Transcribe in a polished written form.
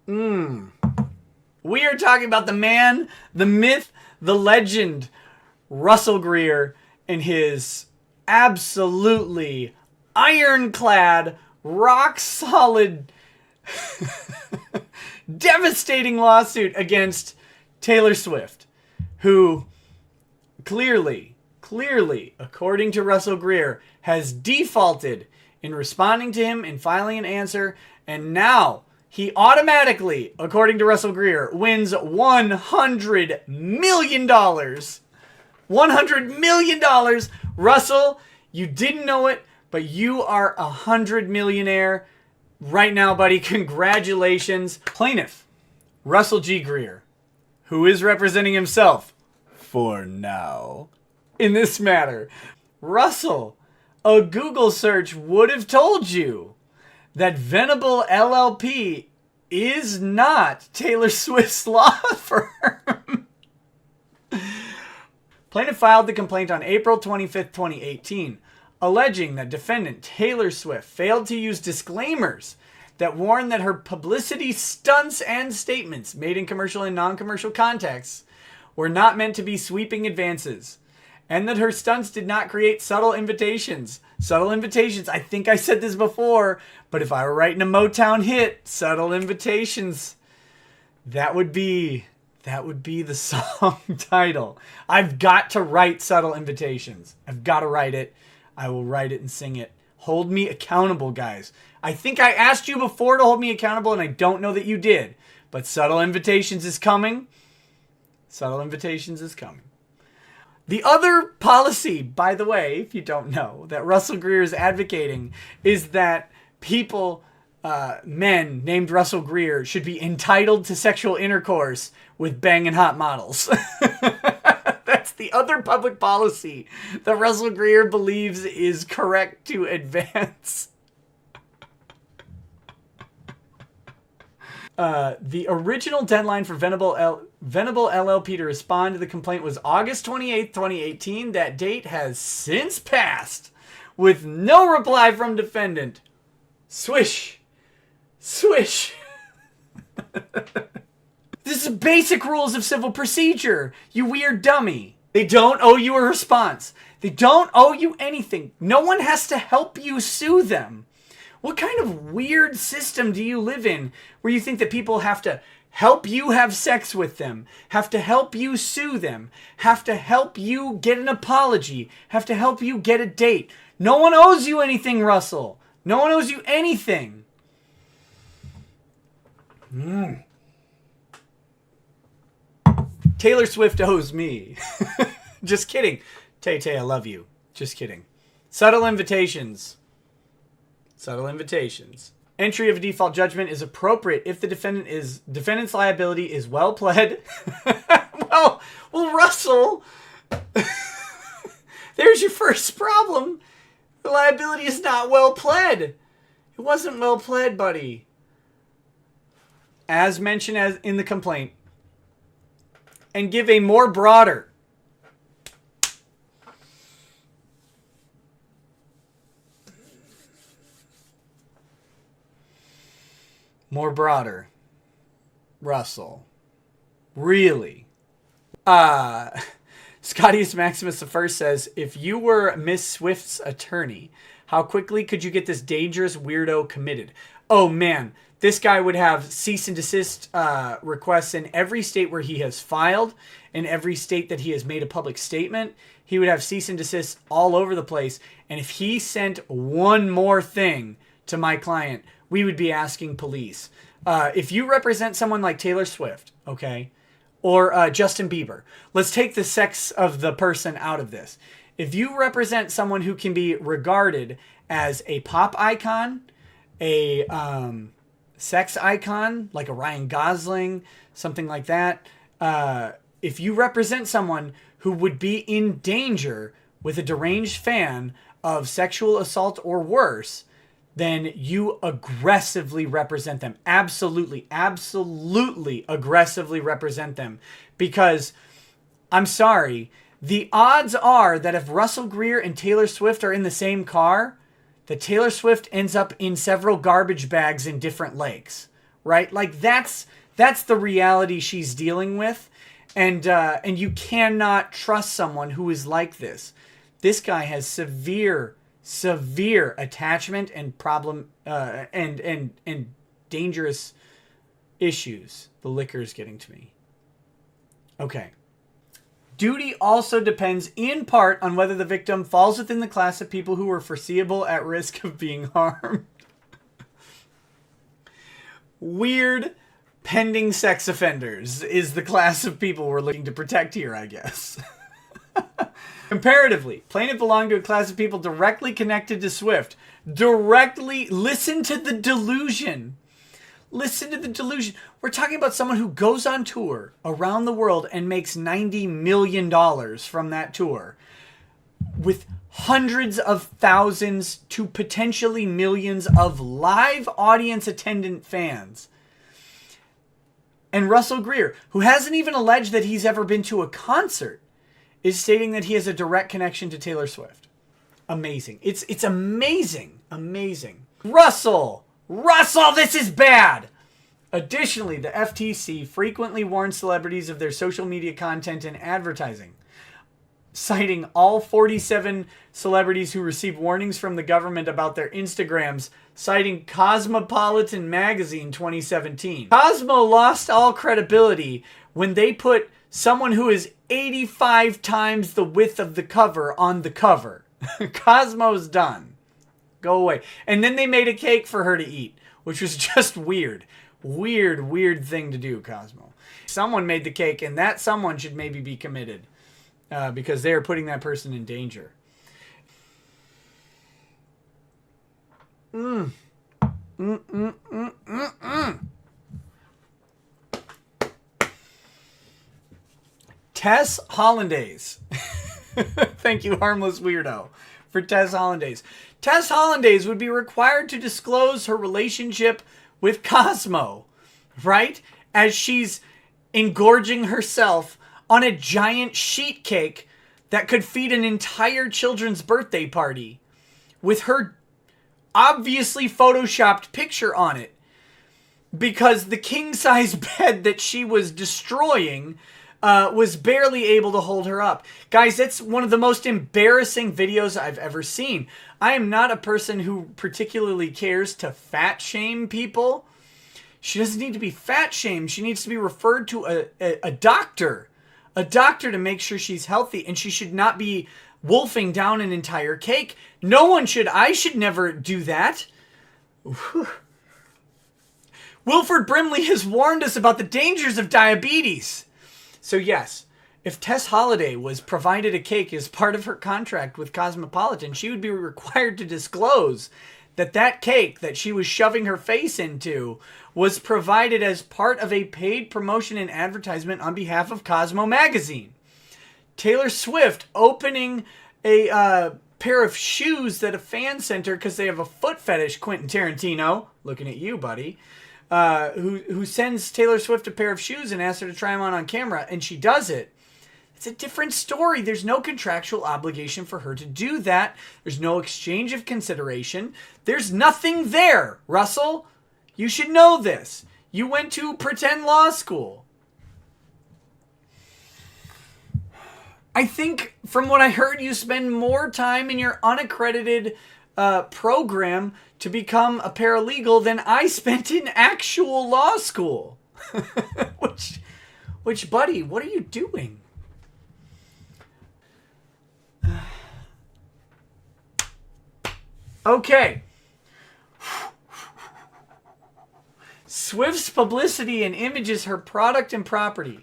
We are talking about the man, the myth, the legend, Russell Greer, and his absolutely ironclad, rock-solid, devastating lawsuit against Taylor Swift, who clearly, according to Russell Greer, has defaulted in responding to him and filing an answer, and now he automatically, according to Russell Greer, wins $100 million. $100 million. Russell, you didn't know it, but you are a 100 millionaire right now, buddy. Congratulations. Plaintiff, Russell G. Greer, who is representing himself for now in this matter. Russell, a Google search would have told you that Venable LLP is not Taylor Swift's law firm. Plaintiff filed the complaint on April 25th, 2018, alleging that defendant Taylor Swift failed to use disclaimers that warn that her publicity stunts and statements made in commercial and non-commercial contexts were not meant to be sweeping advances, and that her stunts did not create subtle invitations. Subtle invitations, I think I said this before, but if I were writing a Motown hit, subtle invitations, that would be the song title. I've got to write subtle invitations. I've got to write it. I will write it and sing it. Hold me accountable, guys. I think I asked you before to hold me accountable, and I don't know that you did. But subtle invitations is coming. Subtle invitations is coming. The other policy, by the way, if you don't know, that Russell Greer is advocating is that people, men named Russell Greer, should be entitled to sexual intercourse with banging hot models. That's the other public policy that Russell Greer believes is correct to advance. The original deadline for Venable LLP to respond to the complaint was August 28th, 2018. That date has since passed with no reply from defendant. Swish. Swish. This is basic rules of civil procedure, you weird dummy. They don't owe you a response. They don't owe you anything. No one has to help you sue them. What kind of weird system do you live in where you think that people have to help you have sex with them, have to help you sue them, have to help you get an apology, have to help you get a date? No one owes you anything, Russell. No one owes you anything. Taylor Swift owes me. Just kidding. Tay, I love you. Just kidding. Subtle invitations. Subtle invitations. Entry of a default judgment is appropriate if the defendant's liability is well pled. well, Russell, there's your first problem. The liability is not well pled. It wasn't well pled, buddy. As mentioned as in the complaint, and give a more broader Russell. Really? Scottius Maximus I says, if you were Miss Swift's attorney, how quickly could you get this dangerous weirdo committed? Oh man, this guy would have cease and desist requests in every state where he has filed, in every state that he has made a public statement. He would have cease and desist all over the place. And if he sent one more thing to my client, we would be asking police. If you represent someone like Taylor Swift, okay, or Justin Bieber, let's take the sex of the person out of this. If you represent someone who can be regarded as a pop icon, a sex icon, like a Ryan Gosling, something like that, if you represent someone who would be in danger with a deranged fan of sexual assault or worse, then you aggressively represent them. Absolutely aggressively represent them. Because, I'm sorry, the odds are that if Russell Greer and Taylor Swift are in the same car, that Taylor Swift ends up in several garbage bags in different lakes. right? Like that's the reality she's dealing with. And you cannot trust someone who is like this. This guy has severe attachment and problem and dangerous issues. The liquor is getting to me. Okay. Duty also depends in part on whether the victim falls within the class of people who are foreseeable at risk of being harmed. Weird pending sex offenders is the class of people we're looking to protect here, I guess. Comparatively, plaintiff belonged to a class of people directly connected to Swift. Listen to the delusion. Listen to the delusion. We're talking about someone who goes on tour around the world and makes $90 million from that tour, with hundreds of thousands to potentially millions of live audience attendant fans. And Russell Greer, who hasn't even alleged that he's ever been to a concert, is stating that he has a direct connection to Taylor Swift. Amazing. It's amazing. Amazing. Russell, this is bad. Additionally, the FTC frequently warns celebrities of their social media content and advertising, citing all 47 celebrities who received warnings from the government about their Instagrams, citing Cosmopolitan magazine 2017. Cosmo lost all credibility when they put someone who is 85 times the width of the cover on the cover. Cosmo's done. Go away. And then they made a cake for her to eat, which was just weird. Weird thing to do, Cosmo. Someone made the cake, and that someone should maybe be committed because they are putting that person in danger. Tess Hollandaise. Thank you, harmless weirdo, for Tess Hollandaise. Tess Hollandaise would be required to disclose her relationship with Cosmo, right? As she's engorging herself on a giant sheet cake that could feed an entire children's birthday party with her obviously photoshopped picture on it, because the king-size bed that she was destroying was barely able to hold her up. Guys, that's one of the most embarrassing videos I've ever seen. I am not a person who particularly cares to fat shame people. She doesn't need to be fat shamed. She needs to be referred to a doctor. A doctor to make sure she's healthy. And she should not be wolfing down an entire cake. No one should. I should never do that. Wilford Brimley has warned us about the dangers of diabetes. So yes, if Tess Holliday was provided a cake as part of her contract with Cosmopolitan, she would be required to disclose that that cake that she was shoving her face into was provided as part of a paid promotion and advertisement on behalf of Cosmo magazine. Taylor Swift opening a pair of shoes that a fan sent her because they have a foot fetish, Quentin Tarantino, looking at you, buddy, who sends Taylor Swift a pair of shoes and asks her to try them on camera, and she does it. It's a different story. There's no contractual obligation for her to do that. There's no exchange of consideration. There's nothing there, Russell. You should know this. You went to pretend law school. I think, from what I heard, you spend more time in your unaccredited program to become a paralegal than I spent in actual law school. Which, buddy, what are you doing? Okay. Swift's publicity and image is her product and property.